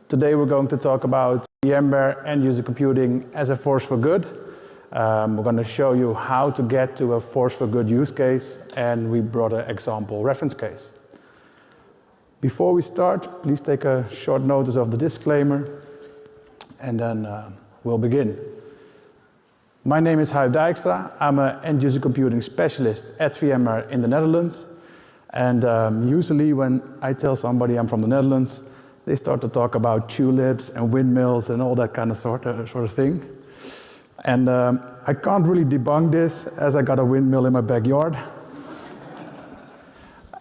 Today we're going to talk about VMware end-user computing as a force for good. We're going to show you how to get to a force for good use case, and we brought an example reference case. Before we start, please take a short notice of the disclaimer, and then we'll begin. My name is Huib Dijkstra. I'm an end-user computing specialist at VMware in the Netherlands. And usually when I tell somebody I'm from the Netherlands, they start to talk about tulips and windmills and all that kind of sort of thing. And I can't really debunk this as I got a windmill in my backyard.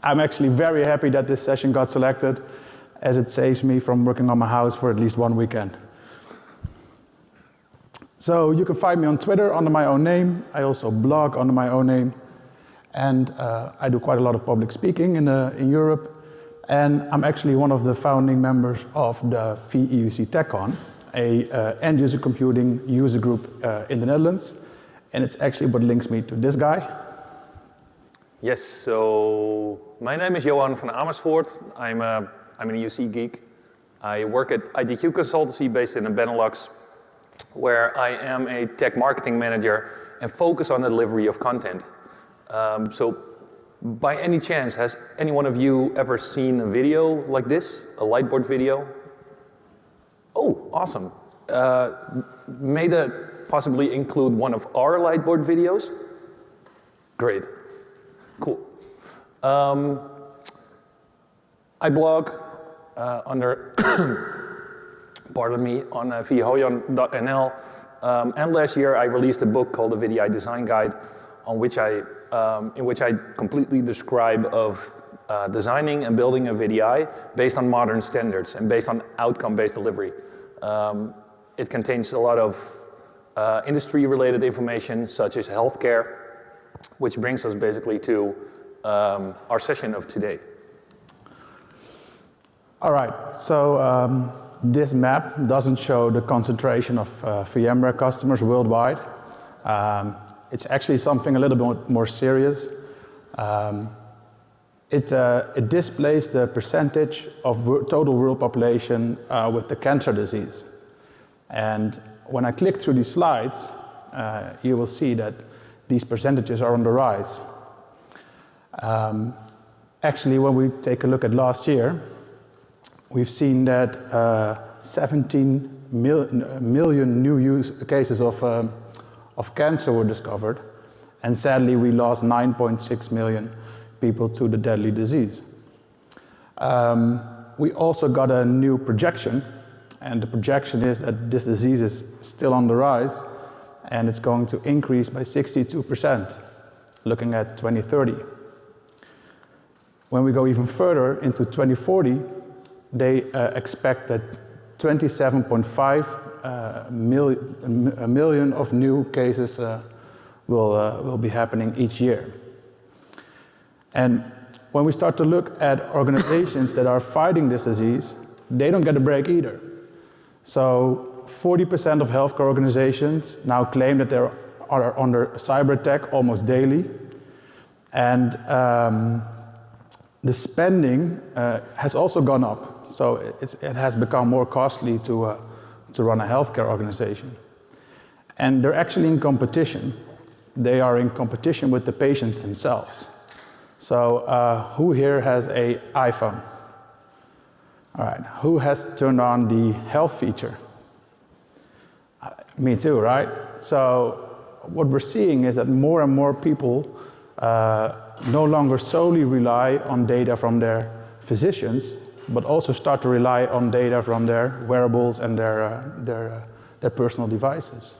I'm actually very happy that this session got selected, as it saves me from working on my house for at least one weekend. So you can find me on Twitter under my own name. I also blog under my own name. And I do quite a lot of public speaking in Europe. And I'm actually one of the founding members of the VMware EUC TechCon, a end-user computing user group in the Netherlands. And it's actually what links me to this guy. Yes, so my name is Johan from Amersfoort. I'm an EUC geek. I work at ITQ Consultancy based in the Benelux, where I am a tech marketing manager and focus on the delivery of content. So by any chance, has any one of you ever seen a video like this, a lightboard video? Oh, awesome. May that possibly include one of our lightboard videos? Great, cool. I blog under, pardon me, on vhoyan.nl, and last year I released a book called the VDI Design Guide, in which I completely describe of designing and building a VDI based on modern standards and based on outcome-based delivery. It contains a lot of industry-related information, such as healthcare, which brings us basically to our session of today. All right, so this map doesn't show the concentration of VMware customers worldwide. It's actually something a little bit more serious. It displays the percentage of total world population with the cancer disease. And when I click through these slides, you will see that these percentages are on the rise. Actually, when we take a look at last year, we've seen that 17 million new cases of cancer were discovered, and sadly we lost 9.6 million people to the deadly disease. We also got a new projection, and the projection is that this disease is still on the rise, and it's going to increase by 62%, looking at 2030. When we go even further into 2040, they expect that 27.5 million of new cases will be happening each year. And when we start to look at organizations that are fighting this disease, they don't get a break either. So 40% of healthcare organizations now claim that they are under cyber attack almost daily. And the spending has also gone up. So it has become more costly to run a healthcare organization. And they're actually in competition. They are in competition with the patients themselves. So who here has an iPhone? All right, who has turned on the health feature? Me too, right? So what we're seeing is that more and more people no longer solely rely on data from their physicians, but also start to rely on data from their wearables and their personal devices.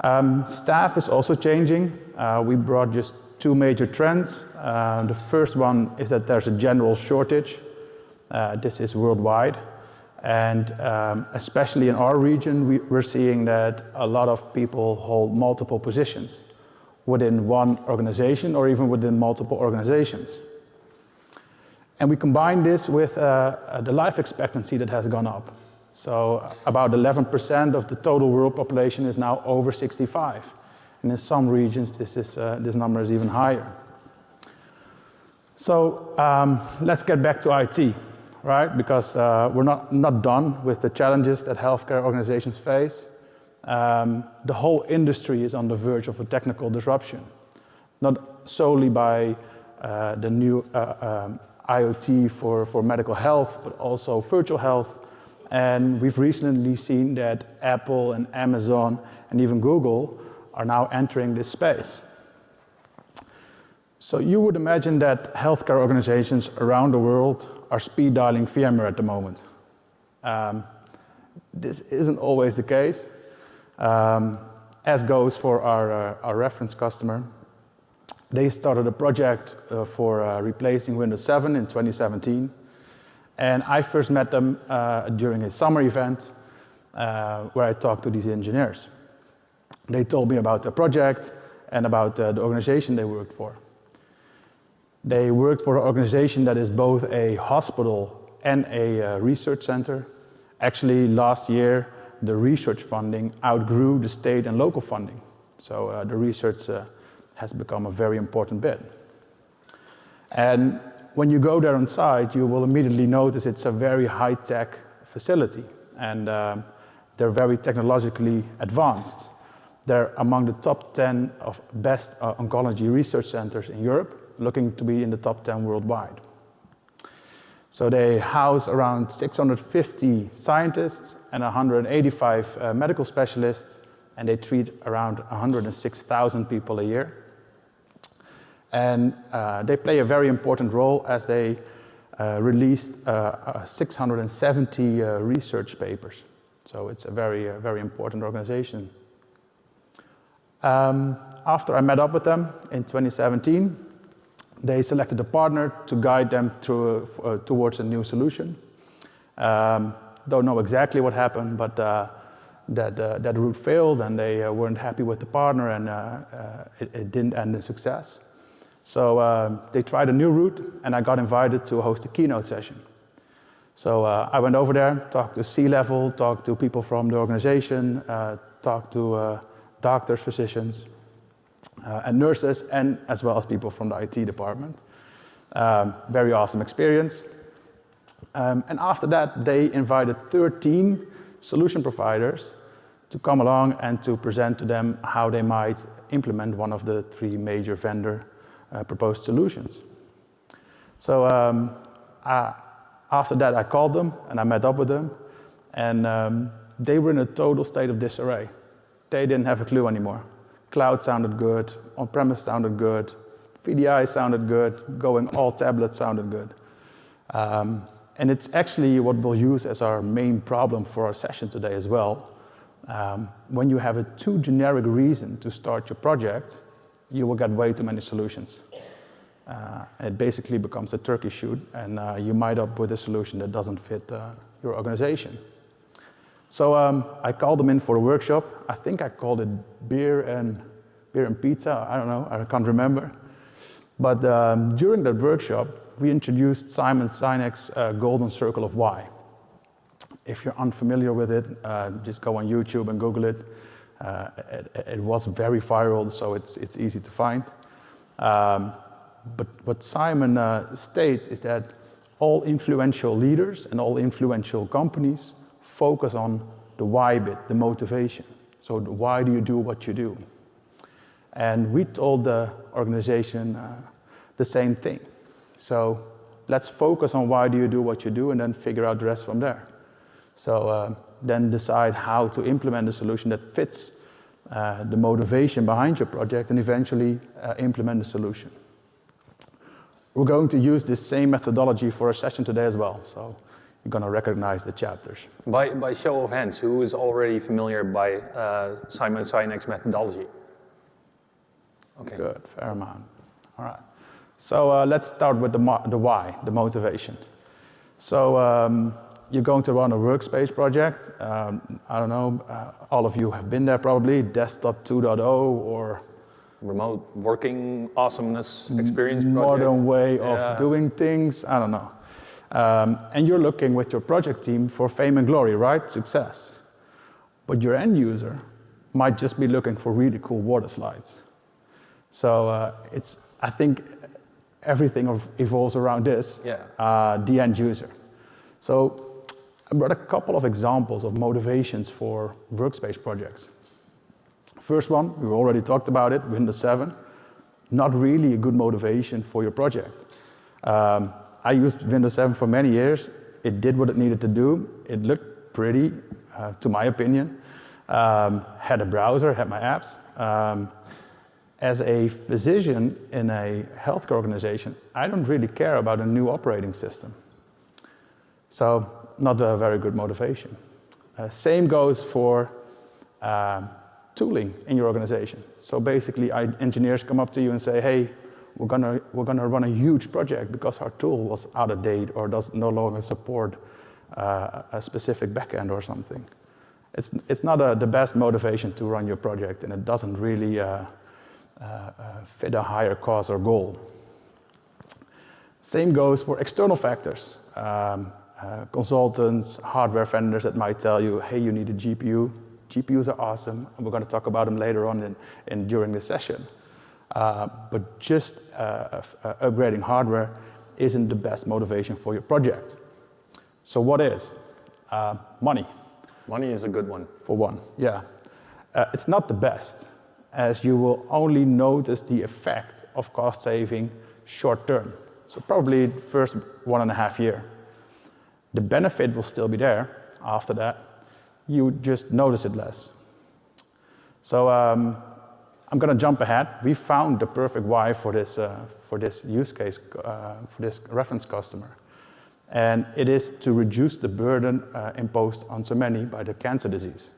Staff is also changing. We brought just two major trends. The first one is that there's a general shortage. This is worldwide. And especially in our region, we're seeing that a lot of people hold multiple positions within one organization or even within multiple organizations. And we combine this with the life expectancy that has gone up. So about 11% of the total world population is now over 65. And in some regions, this number is even higher. So let's get back to IT. right? Because we're not done with the challenges that healthcare organizations face. The whole industry is on the verge of a technical disruption, not solely by the new IoT for medical health, but also virtual health. And we've recently seen that Apple and Amazon and even Google are now entering this space. So you would imagine that healthcare organizations around the world are speed dialing VMware at the moment. This isn't always the case, as goes for our reference customer. They started a project for replacing Windows 7 in 2017. And I first met them during a summer event where I talked to these engineers. They told me about the project and about the organization they worked for. They worked for an organization that is both a hospital and a research center. Actually, last year, the research funding outgrew the state and local funding. So the research has become a very important bit. And when you go there on site, you will immediately notice it's a very high-tech facility, and they're very technologically advanced. They're among the top 10 of best oncology research centers in Europe, looking to be in the top 10 worldwide. So they house around 650 scientists and 185 medical specialists, and they treat around 106,000 people a year. And they play a very important role as they released 670 research papers. So it's a very important organization. After I met up with them in 2017, they selected a partner to guide them towards a new solution. Don't know exactly what happened, but that route failed, and they weren't happy with the partner, and it didn't end in success. So they tried a new route, and I got invited to host a keynote session. So I went over there, talked to C-level, talked to people from the organization, talked to doctors, physicians, and nurses, and as well as people from the IT department. Very awesome experience. And after that, they invited 13 solution providers to come along and to present to them how they might implement one of the 3 major vendor proposed solutions. So after that, I called them and I met up with them, and they were in a total state of disarray. They didn't have a clue anymore. Cloud sounded good, on-premise sounded good, VDI sounded good, going all tablets sounded good. And it's actually what we'll use as our main problem for our session today as well. When you have a too generic reason to start your project, you will get way too many solutions. It basically becomes a turkey shoot, and you might up with a solution that doesn't fit your organization. So I called them in for a workshop. I think I called it beer and pizza. I don't know, I can't remember. But during that workshop, we introduced Simon Sinek's Golden Circle of Why. If you're unfamiliar with it, just go on YouTube and Google it. It was very viral, so it's easy to find. But what Simon states is that all influential leaders and all influential companies focus on the why bit, the motivation. So why do you do what you do? And we told the organization the same thing. So let's focus on why do you do what you do, and then figure out the rest from there. So then decide how to implement a solution that fits the motivation behind your project, and eventually implement the solution. We're going to use this same methodology for a session today as well, so you're going to recognize the chapters. By show of hands, who is already familiar by Simon Sinek's methodology? Okay. Good, fair amount. All right. So let's start with the why, the motivation. So you're going to run a workspace project. I don't know, all of you have been there probably, desktop 2.0 or remote working awesomeness experience project. Modern way of doing things, I don't know. And you're looking with your project team for fame and glory, right? Success. But your end user might just be looking for really cool water slides. So I think everything evolves around this, the end user. So I brought a couple of examples of motivations for workspace projects. First one, we already talked about it, Windows 7. Not really a good motivation for your project. I used Windows 7 for many years. It did what it needed to do. It looked pretty, to my opinion. Had a browser, had my apps. As a physician in a healthcare organization, I don't really care about a new operating system. So, not a very good motivation. Same goes for tooling in your organization. So basically, engineers come up to you and say, hey, we're gonna run a huge project because our tool was out of date or does no longer support a specific backend or something. It's not the best motivation to run your project, and it doesn't really fit a higher cause or goal. Same goes for external factors. Consultants, hardware vendors that might tell you, hey, you need a GPU. GPUs are awesome, and we're going to talk about them later on during this session. But just upgrading hardware isn't the best motivation for your project. So what is? Money. Money is a good one. For one, yeah. It's not the best, as you will only notice the effect of cost saving short term. So probably the first 1.5 years. The benefit will still be there after that. You just notice it less. So I'm going to jump ahead. We found the perfect why for this use case, for this reference customer. And it is to reduce the burden imposed on so many by the cancer disease.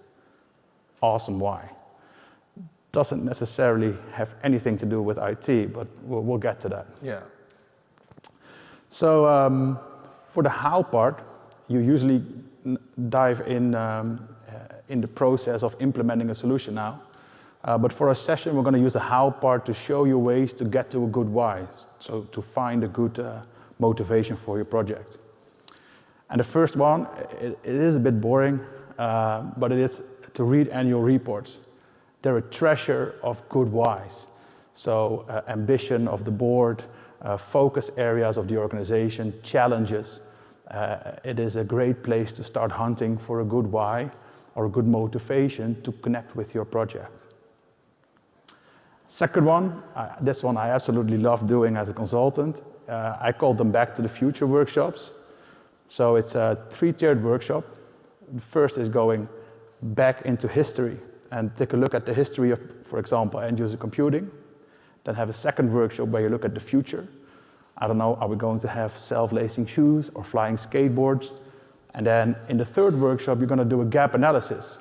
Awesome why. Doesn't necessarily have anything to do with IT, but we'll get to that. Yeah. So for the how part, you usually dive in the process of implementing a solution now. But for a session, we're going to use the how part to show you ways to get to a good why, so to find a good motivation for your project. And the first one, it is a bit boring, but it is to read annual reports. They're a treasure of good whys. So ambition of the board, focus areas of the organization, challenges. It is a great place to start hunting for a good why or a good motivation to connect with your project. Second one, this one I absolutely love doing as a consultant. I call them Back to the Future workshops. So it's a 3-tiered workshop. The first is going back into history and take a look at the history of, for example, end-user computing. Then have a second workshop where you look at the future. I don't know, are we going to have self-lacing shoes or flying skateboards? And then in the third workshop, you're going to do a gap analysis.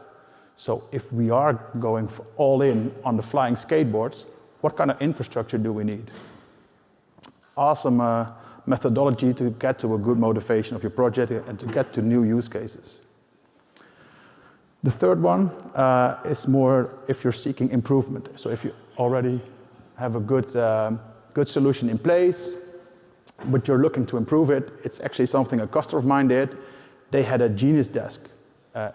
So if we are going all in on the flying skateboards, what kind of infrastructure do we need? Awesome methodology to get to a good motivation of your project and to get to new use cases. The third one is more if you're seeking improvement. So if you already have a good solution in place, but you're looking to improve it, it's actually something a customer of mine did. They had a genius desk.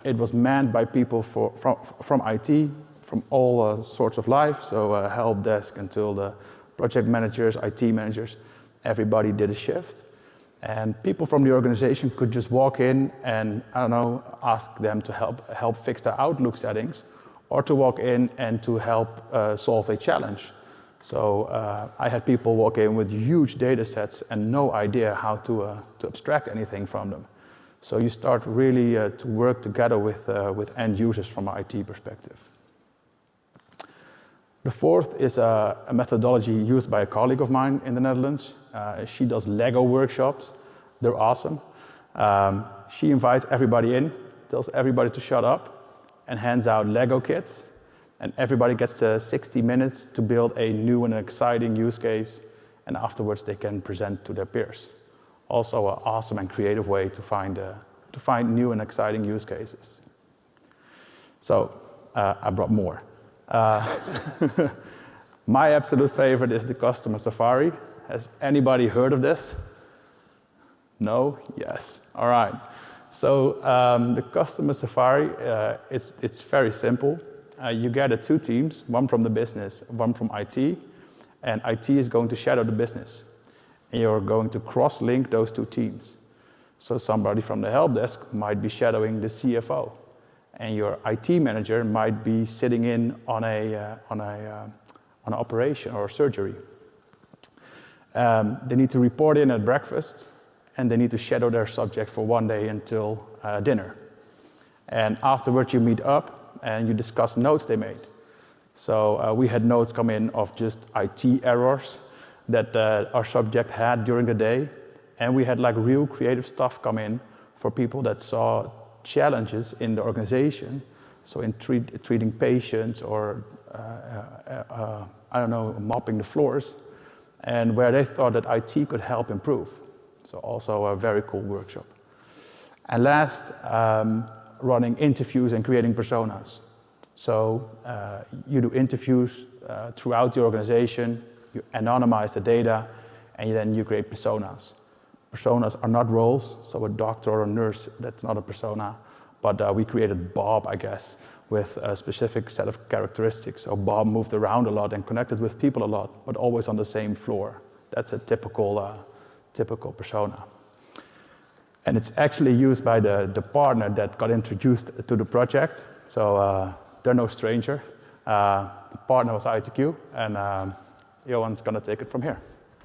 It was manned by people from IT, from all sorts of life, so help desk until the project managers, IT managers, everybody did a shift. And people from the organization could just walk in and, I don't know, ask them to help fix their Outlook settings, or to walk in and to help solve a challenge. So I had people walk in with huge data sets and no idea how to abstract anything from them. So you start really to work together with end users from an IT perspective. The fourth is a methodology used by a colleague of mine in the Netherlands. She does Lego workshops. They're awesome. She invites everybody in, tells everybody to shut up, and hands out Lego kits. And everybody gets 60 minutes to build a new and exciting use case, and afterwards they can present to their peers. Also an awesome and creative way to find new and exciting use cases. So I brought more. My absolute favorite is the customer safari. Has anybody heard of this? No? Yes. All right. So the customer safari, it's very simple. You gather 2 teams, one from the business, one from IT, and IT is going to shadow the business. And you're going to cross-link those 2 teams. So somebody from the help desk might be shadowing the CFO, and your IT manager might be sitting in on an operation or surgery. They need to report in at breakfast, and they need to shadow their subject for one day until dinner. And afterwards you meet up and you discuss notes they made. So we had notes come in of just IT errors that our subject had during the day, and we had like real creative stuff come in for people that saw challenges in the organization. So in treating patients or, I don't know, mopping the floors, and where they thought that IT could help improve. So also a very cool workshop. And last, running interviews and creating personas. So you do interviews throughout the organization, you anonymize the data, and then you create personas. Personas are not roles, so a doctor or a nurse, that's not a persona, but we created Bob, I guess, with a specific set of characteristics. So Bob moved around a lot and connected with people a lot, but always on the same floor. That's a typical persona. And it's actually used by the partner that got introduced to the project. So they're no stranger. The partner was ITQ, and Johan's gonna take it from here.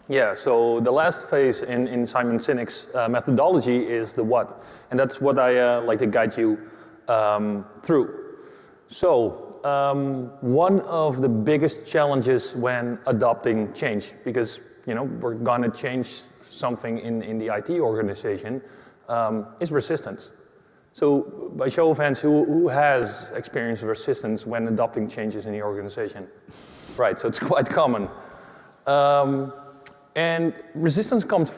Yeah, so the last phase in Simon Sinek's methodology is the what, and that's what I like to guide you through. So one of the biggest challenges when adopting change, because we're gonna change something in the IT organization, is resistance. So by show of hands, who has experienced resistance when adopting changes in the organization? Right, so it's quite common. And resistance comes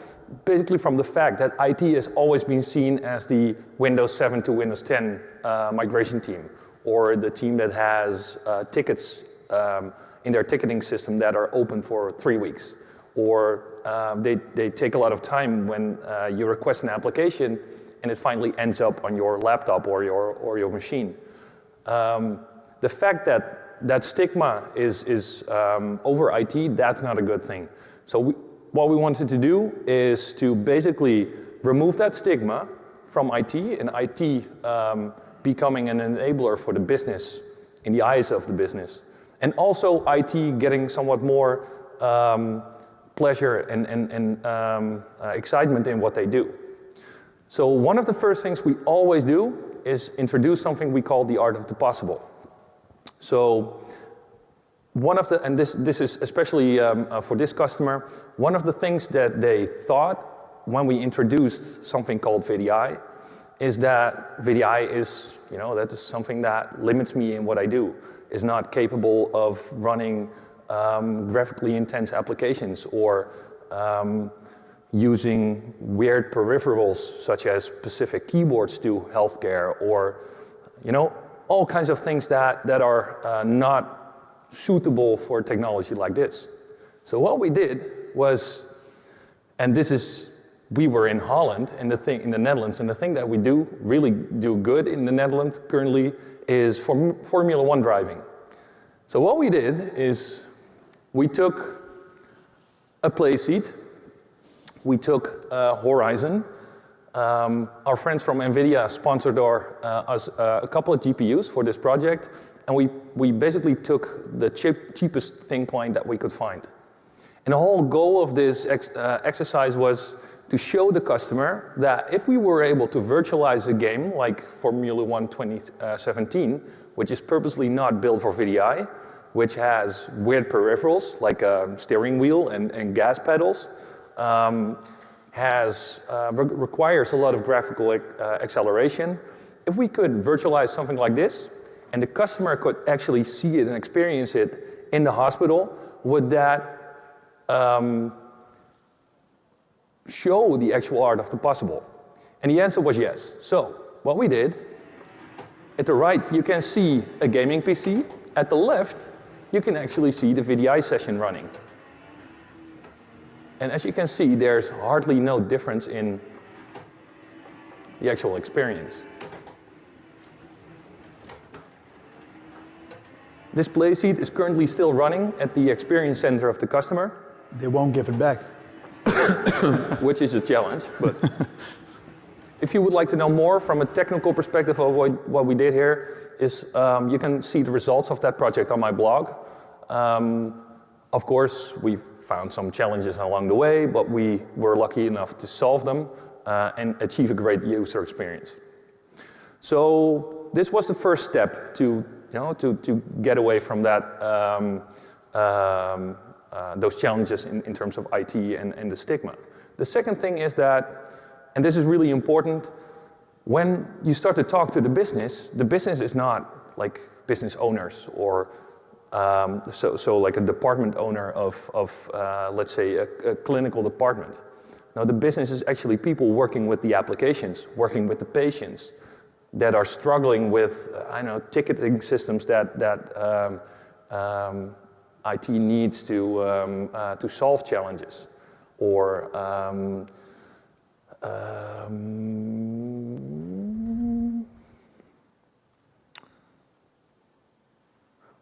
basically from the fact that IT has always been seen as the Windows 7 to Windows 10 migration team, or the team that has tickets in their ticketing system that are open for 3 weeks, or they take a lot of time when you request an application and it finally ends up on your laptop or your machine. The fact that stigma is over IT, that's not a good thing. So what we wanted to do is to basically remove that stigma from IT, and IT becoming an enabler for the business in the eyes of the business. And also IT getting somewhat more pleasure and excitement in what they do. So one of the first things we always do is introduce something we call the art of the possible. So one of the, and this is especially for this customer, one of the things that they thought when we introduced something called VDI is that VDI is, that is something that limits me in what I do, is not capable of running graphically intense applications or using weird peripherals such as specific keyboards to healthcare, or all kinds of things that are not suitable for technology like this. So what we did was, and we were in Holland and in the Netherlands, and the thing that we really do good in the Netherlands currently is Formula One driving. So what we did is we took a play seat, we took Horizon. Our friends from NVIDIA sponsored us a couple of GPUs for this project, and we basically took the cheapest thin client that we could find. And the whole goal of this exercise was to show the customer that if we were able to virtualize a game like Formula One 2017, which is purposely not built for VDI, which has weird peripherals like a steering wheel and gas pedals, requires a lot of graphical acceleration. If we could virtualize something like this, and the customer could actually see it and experience it in the hospital, would that show the actual art of the possible? And the answer was yes. So what we did, at the right you can see a gaming PC, at the left you can actually see the VDI session running. And as you can see, there's hardly no difference in the actual experience. This play seat is currently still running at the experience center of the customer. They won't give it back. Which is a challenge, but If you would like to know more from a technical perspective of what we did here, is you can see the results of that project on my blog. Of course, we found some challenges along the way, but we were lucky enough to solve them and achieve a great user experience. So this was the first step to get away from that those challenges in terms of IT and the stigma. The second thing is that, and this is really important, when you start to talk to the business is not like business owners or so like a department owner of let's say a clinical department. No, the business is actually people working with the applications, working with the patients that are struggling with, ticketing systems that IT needs to solve challenges, or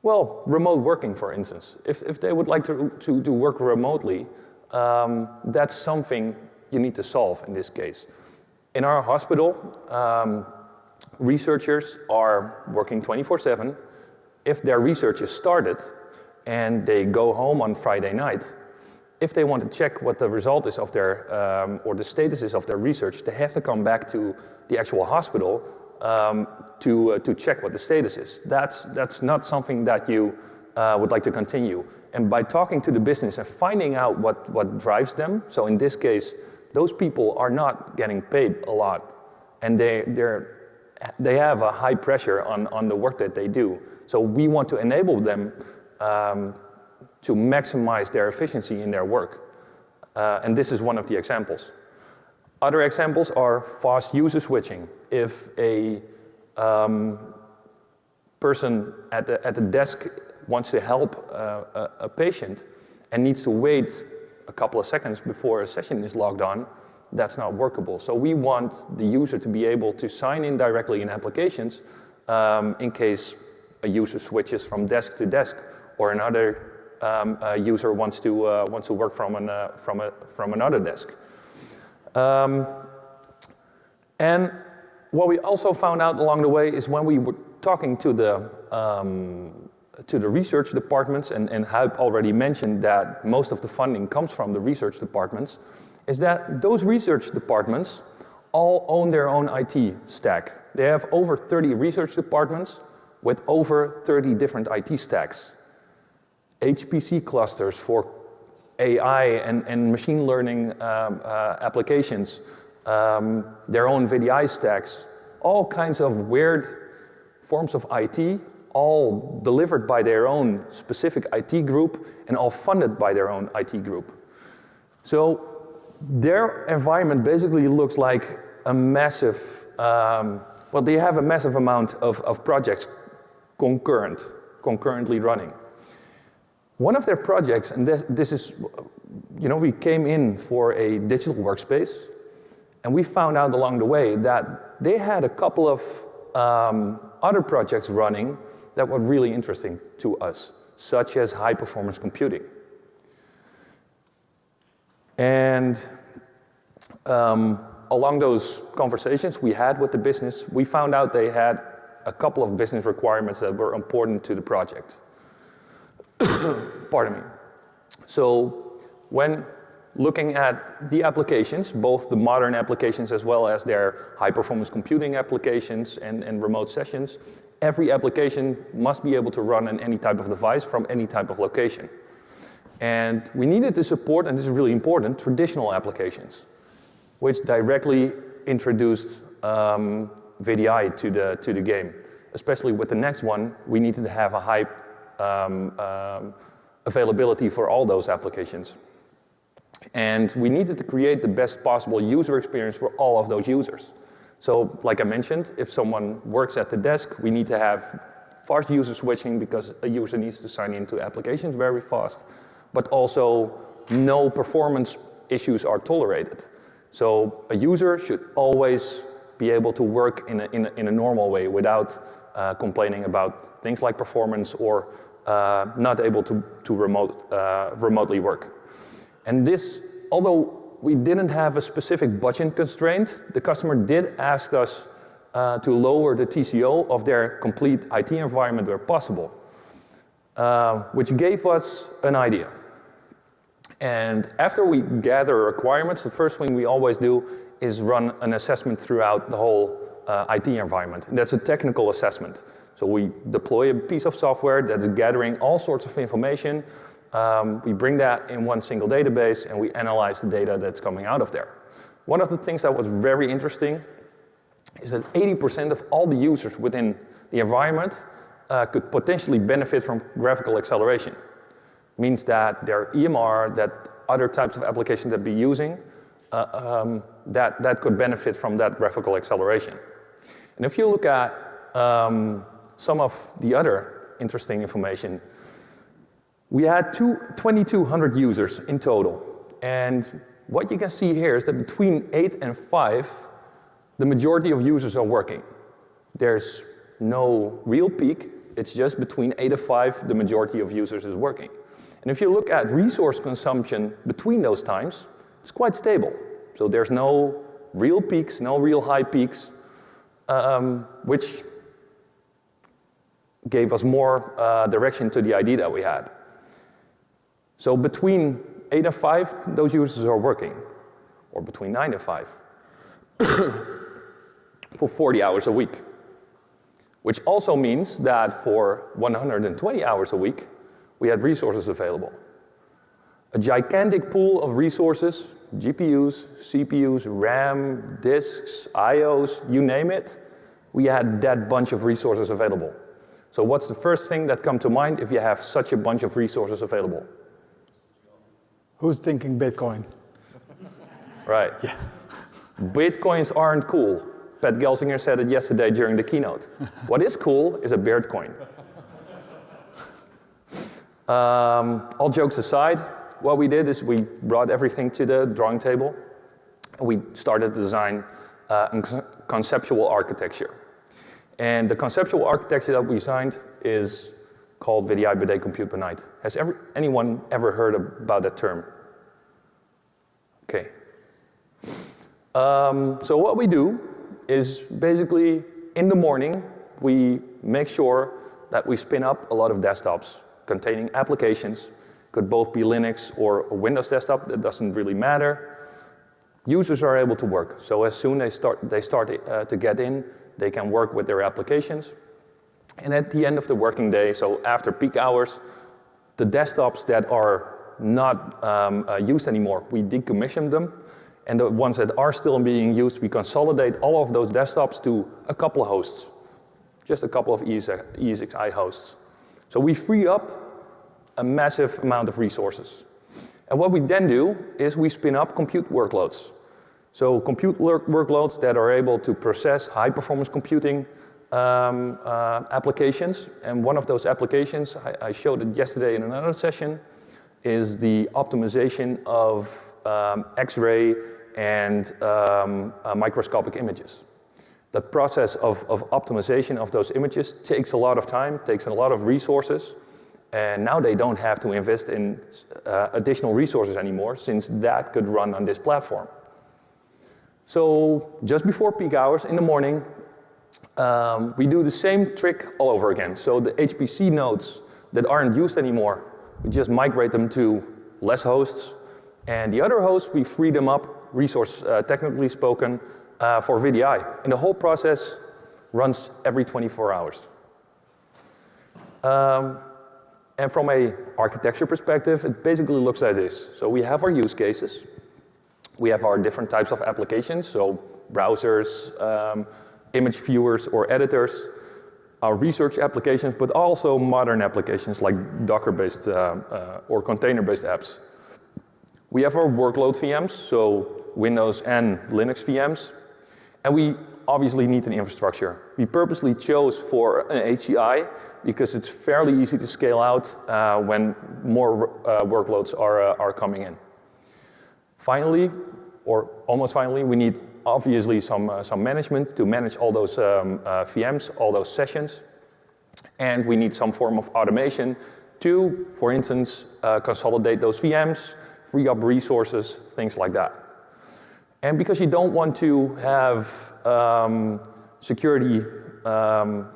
well, remote working, for instance. If they would like to work remotely, that's something you need to solve in this case. In our hospital, researchers are working 24/7. If their research is started and they go home on Friday night, if they want to check what the result is of their, or the status is of their research, they have to come back to the actual hospital to check what the status is. That's not something that you would like to continue. And by talking to the business and finding out what drives them, so in this case, those people are not getting paid a lot, and they have a high pressure on the work that they do. So we want to enable them to maximize their efficiency in their work. And this is one of the examples. Other examples are fast user switching. If a person at the desk wants to help a patient and needs to wait a couple of seconds before a session is logged on, that's not workable. So we want the user to be able to sign in directly in applications in case a user switches from desk to desk, or another user wants to work from another desk. And what we also found out along the way is when we were talking to the research departments, and Huib already mentioned that most of the funding comes from the research departments, is that those research departments all own their own IT stack. They have over 30 research departments with over 30 different IT stacks. HPC clusters for AI and machine learning applications, their own VDI stacks, all kinds of weird forms of IT, all delivered by their own specific IT group and all funded by their own IT group. So their environment basically looks like a massive, well, they have a massive amount of projects concurrently running. One of their projects, and this is, we came in for a digital workspace, and we found out along the way that they had a couple of other projects running that were really interesting to us, such as high performance computing. And along those conversations we had with the business, we found out they had a couple of business requirements that were important to the project. Pardon me. So when looking at the applications, both the modern applications as well as their high-performance computing applications and remote sessions, every application must be able to run on any type of device from any type of location. And we needed to support, and this is really important, traditional applications, which directly introduced VDI to the game. Especially with the next one, we needed to have a high availability for all those applications. And we needed to create the best possible user experience for all of those users. So, like I mentioned, if someone works at the desk, we need to have fast user switching because a user needs to sign into applications very fast, but also no performance issues are tolerated. So a user should always be able to work in a normal way without complaining about things like performance or not able to remotely work. And this, although we didn't have a specific budget constraint. The customer did ask us to lower the TCO of their complete IT environment where possible, which gave us an idea. And after we gather requirements, the first thing we always do is run an assessment throughout the whole IT environment. And that's a technical assessment. So we deploy a piece of software that's gathering all sorts of information. We bring that in one single database and we analyze the data that's coming out of there. One of the things that was very interesting is that 80% of all the users within the environment could potentially benefit from graphical acceleration. Means that their EMR, that other types of applications that they're using, that could benefit from that graphical acceleration. And if you look at some of the other interesting information, we had 2,200 users in total. And what you can see here is that between 8 and 5, the majority of users are working. There's no real peak. It's just between 8 and 5, the majority of users is working. And if you look at resource consumption between those times, it's quite stable. So there's no real peaks, no real high peaks, which gave us more direction to the idea that we had. So between 8 and 5, those users are working, or between 9 and 5, for 40 hours a week. Which also means that for 120 hours a week, we had resources available. A gigantic pool of resources, GPUs, CPUs, RAM, disks, IOs, you name it, we had that bunch of resources available. So what's the first thing that comes to mind if you have such a bunch of resources available? Who's thinking Bitcoin? Right. Yeah. Bitcoins aren't cool. Pat Gelsinger said it yesterday during the keynote. What is cool is a Beard coin. All jokes aside, what we did is we brought everything to the drawing table and we started to design conceptual architecture. And the conceptual architecture that we designed is called VDI per day compute per night. Has anyone ever heard about that term? Okay. So what we do is basically in the morning we make sure that we spin up a lot of desktops containing applications. Could both be Linux or a Windows desktop, that doesn't really matter. Users are able to work, so as soon as they start to get in, they can work with their applications. And at the end of the working day, so after peak hours, the desktops that are not used anymore, we decommission them, and the ones that are still being used, we consolidate all of those desktops to a couple of hosts, just a couple of ESXi hosts. So we free up a massive amount of resources. And what we then do is we spin up compute workloads. So compute workloads that are able to process high performance computing applications. And one of those applications, I showed it yesterday in another session, is the optimization of X-ray and microscopic images. The process of optimization of those images takes a lot of time, takes a lot of resources, and now they don't have to invest in additional resources anymore, since that could run on this platform. So just before peak hours in the morning, we do the same trick all over again. So the HPC nodes that aren't used anymore, we just migrate them to less hosts, and the other hosts, we free them up, resource technically spoken, for VDI. And the whole process runs every 24 hours. And from a architecture perspective, it basically looks like this. So we have our use cases. We have our different types of applications, so browsers, image viewers or editors, our research applications, but also modern applications like Docker-based or container-based apps. We have our workload VMs, so Windows and Linux VMs, and we obviously need an infrastructure. We purposely chose for an HCI because it's fairly easy to scale out when more workloads are coming in. Finally, or almost finally, we need obviously some management to manage all those VMs, all those sessions, and we need some form of automation to, for instance, consolidate those VMs, free up resources, things like that. And because you don't want to have security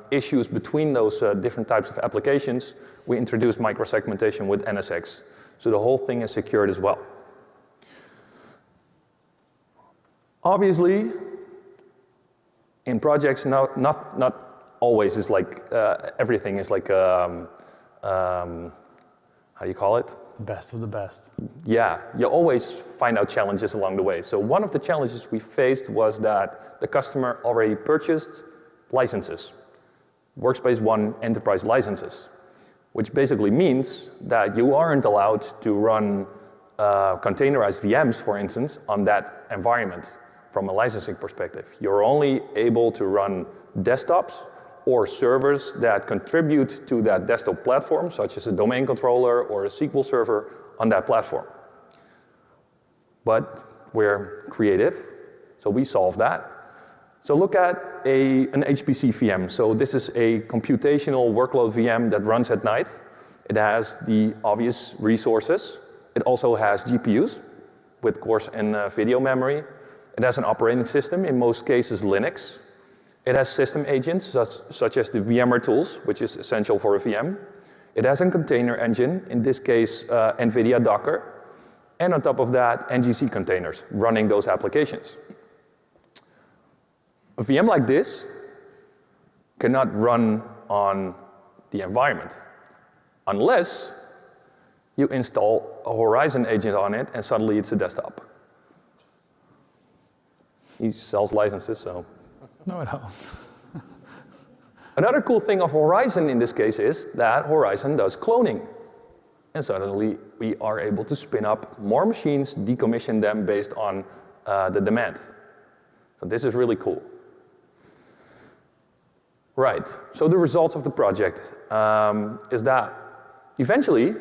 issues between those different types of applications, we introduced microsegmentation with NSX. So the whole thing is secured as well. Obviously, in projects, not always is like everything is like how do you call it? Best of the best. Yeah, you always find out challenges along the way. So one of the challenges we faced was that the customer already purchased licenses, Workspace ONE enterprise licenses, which basically means that you aren't allowed to run containerized VMs, for instance, on that environment from a licensing perspective. You're only able to run desktops or servers that contribute to that desktop platform, such as a domain controller or a SQL server on that platform. But we're creative, so we solve that. So look at an HPC VM. So this is a computational workload VM that runs at night. It has the obvious resources. It also has GPUs with course and video memory. It has an operating system, in most cases Linux. It has system agents such as the VMware tools, which is essential for a VM. It has a container engine, in this case NVIDIA Docker. And on top of that, NGC containers running those applications. A VM like this cannot run on the environment unless you install a Horizon agent on it and suddenly it's a desktop. He sells licenses, so. No, I don't. Another cool thing of Horizon in this case is that Horizon does cloning. And suddenly we are able to spin up more machines, decommission them based on the demand. So this is really cool. Right, so the results of the project is that eventually,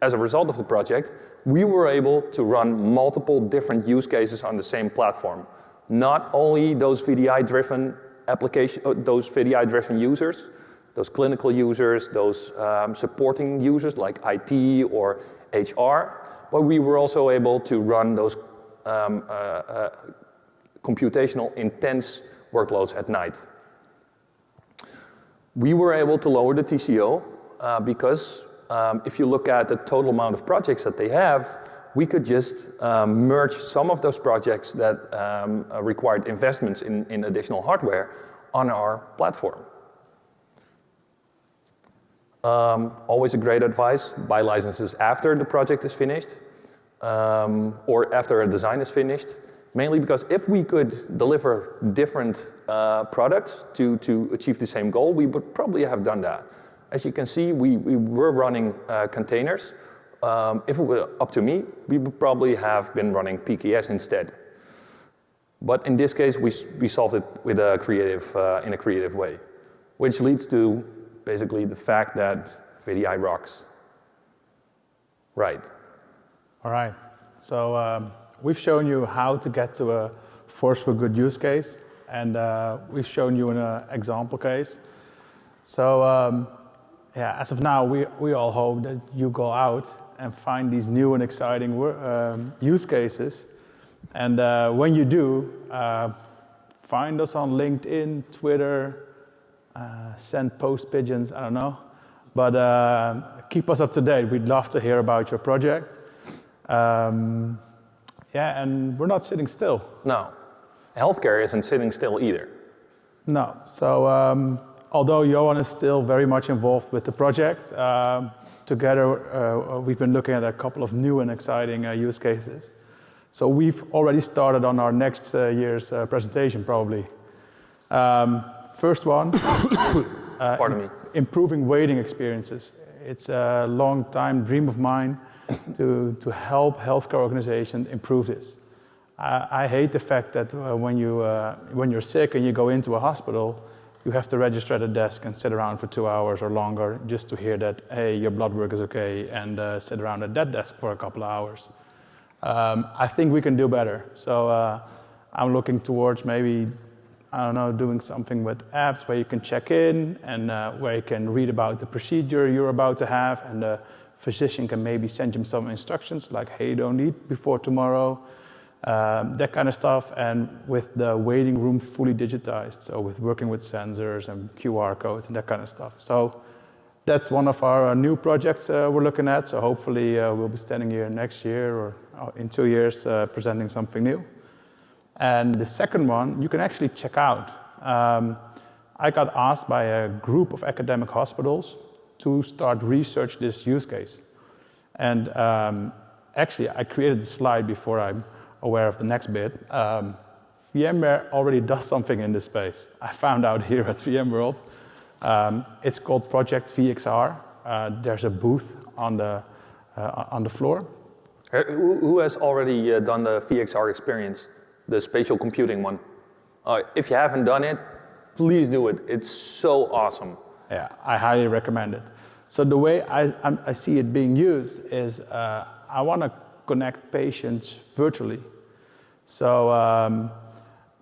as a result of the project, we were able to run multiple different use cases on the same platform. Not only those VDI-driven those VDI-driven users, those clinical users, those supporting users like IT or HR, but we were also able to run those computational intense workloads at night. We were able to lower the TCO because if you look at the total amount of projects that they have, we could just merge some of those projects that required investments in additional hardware on our platform. Always a great advice, buy licenses after the project is finished or after a design is finished. Mainly because if we could deliver different products to achieve the same goal, we would probably have done that. As you can see, we were running containers. If it were up to me, we would probably have been running PKS instead. But in this case, we solved it with a in a creative way, which leads to basically the fact that VDI rocks. Right. All right. So we've shown you how to get to a forceful good use case, and we've shown you an example case. So yeah, as of now, we all hope that you go out and find these new and exciting use cases. And when you do, find us on LinkedIn, Twitter, send post pigeons, I don't know. But keep us up to date. We'd love to hear about your project. Yeah, and we're not sitting still. No, healthcare isn't sitting still either. No, so although Johan is still very much involved with the project, together we've been looking at a couple of new and exciting use cases. So we've already started on our next year's presentation probably. First one, Pardon me. Improving waiting experiences. It's a long time dream of mine to help healthcare organizations improve this. I hate the fact that when you're sick and you go into a hospital, you have to register at a desk and sit around for 2 hours or longer just to hear that, hey, your blood work is okay, and sit around at that desk for a couple of hours. I think we can do better. So I'm looking towards maybe, I don't know, doing something with apps where you can check in and where you can read about the procedure you're about to have, and the physician can maybe send you some instructions like, hey, don't eat before tomorrow. that kind of stuff, and with the waiting room fully digitized, so with working with sensors and QR codes and that kind of stuff. So that's one of our new projects we're looking at, so hopefully we'll be standing here next year or in 2 years presenting something new. And the second one, you can actually check out. I got asked by a group of academic hospitals to start research this use case. And actually, I created the slide before I'm aware of the next bit. VMware already does something in this space. I found out here at VMworld. It's called Project VXR. There's a booth on the floor. Who has already done the VXR experience, the spatial computing one? If you haven't done it, please do it. It's so awesome. Yeah, I highly recommend it. So the way I see it being used is I want to connect patients virtually. So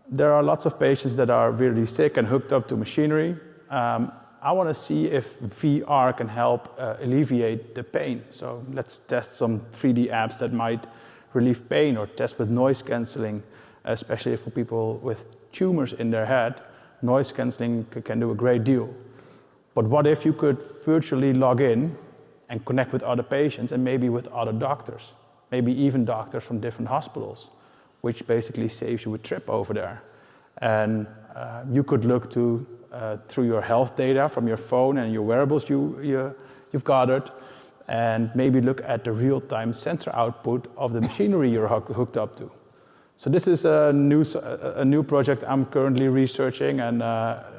there are lots of patients that are really sick and hooked up to machinery. I want to see if VR can help alleviate the pain. So let's test some 3D apps that might relieve pain, or test with noise cancelling, especially for people with tumors in their head. Noise cancelling can do a great deal. But what if you could virtually log in and connect with other patients and maybe with other doctors, maybe even doctors from different hospitals, which basically saves you a trip over there. And you could look to through your health data from your phone and your wearables you've gathered, and maybe look at the real-time sensor output of the machinery you're hooked up to. So this is a new project I'm currently researching, and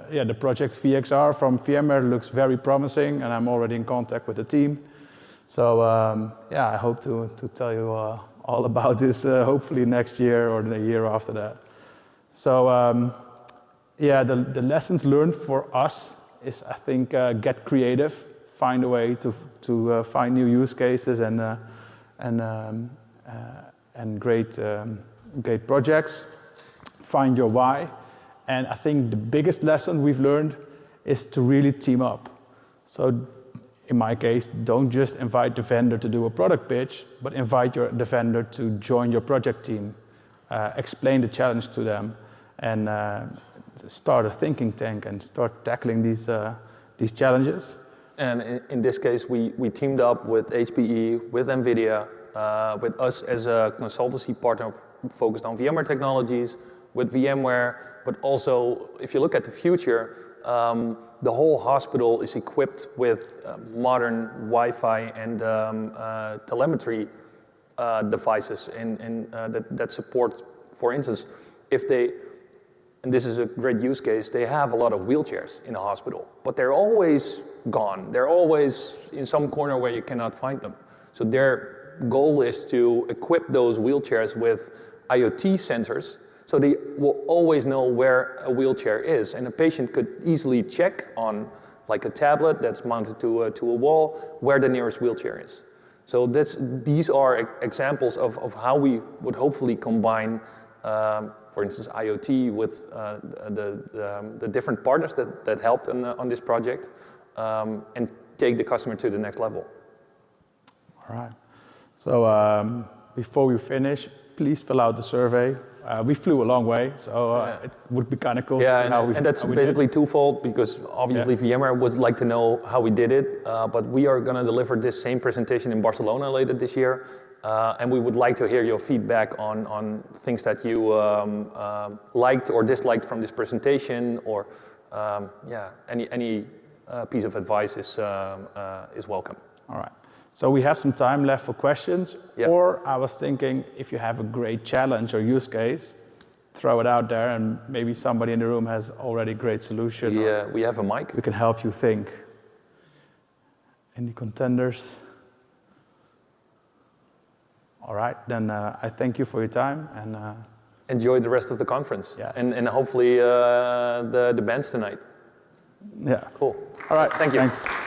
yeah, the project VXR from VMware looks very promising, and I'm already in contact with the team. So yeah, I hope to tell you all about this hopefully next year or the year after that. So yeah, the lessons learned for us is, I think, get creative, find a way to find new use cases and great projects, find your why. And I think the biggest lesson we've learned is to really team up. So in my case, don't just invite the vendor to do a product pitch, but invite the vendor to join your project team, explain the challenge to them, and start a thinking tank and start tackling these challenges. And in this case, we teamed up with HPE, with NVIDIA, with us as a consultancy partner focused on VMware technologies, with VMware, but also, if you look at the future, the whole hospital is equipped with modern Wi-Fi and telemetry devices and that support, for instance, if they, and this is a great use case, they have a lot of wheelchairs in the hospital, but they're always gone. They're always in some corner where you cannot find them. So their goal is to equip those wheelchairs with IoT sensors, so they will always know where a wheelchair is, and a patient could easily check on, like a tablet that's mounted to a wall, where the nearest wheelchair is. So these are examples of how we would hopefully combine, for instance, IoT with the different partners that helped on this project, and take the customer to the next level. All right. So before we finish, please fill out the survey. We flew a long way, so it would be kind of cool. Yeah, and that's basically twofold, because obviously VMware would like to know how we did it, but we are going to deliver this same presentation in Barcelona later this year, and we would like to hear your feedback on things that you liked or disliked from this presentation, or yeah, any piece of advice is welcome. All right. So we have some time left for questions, or I was thinking, if you have a great challenge or use case, throw it out there, and maybe somebody in the room has already a great solution. Yeah, we have a mic. We can help you think. Any contenders? All right, then I thank you for your time, and enjoy the rest of the conference. Yes. And hopefully the bands tonight. Yeah. Cool. All right, Thank you. Thanks.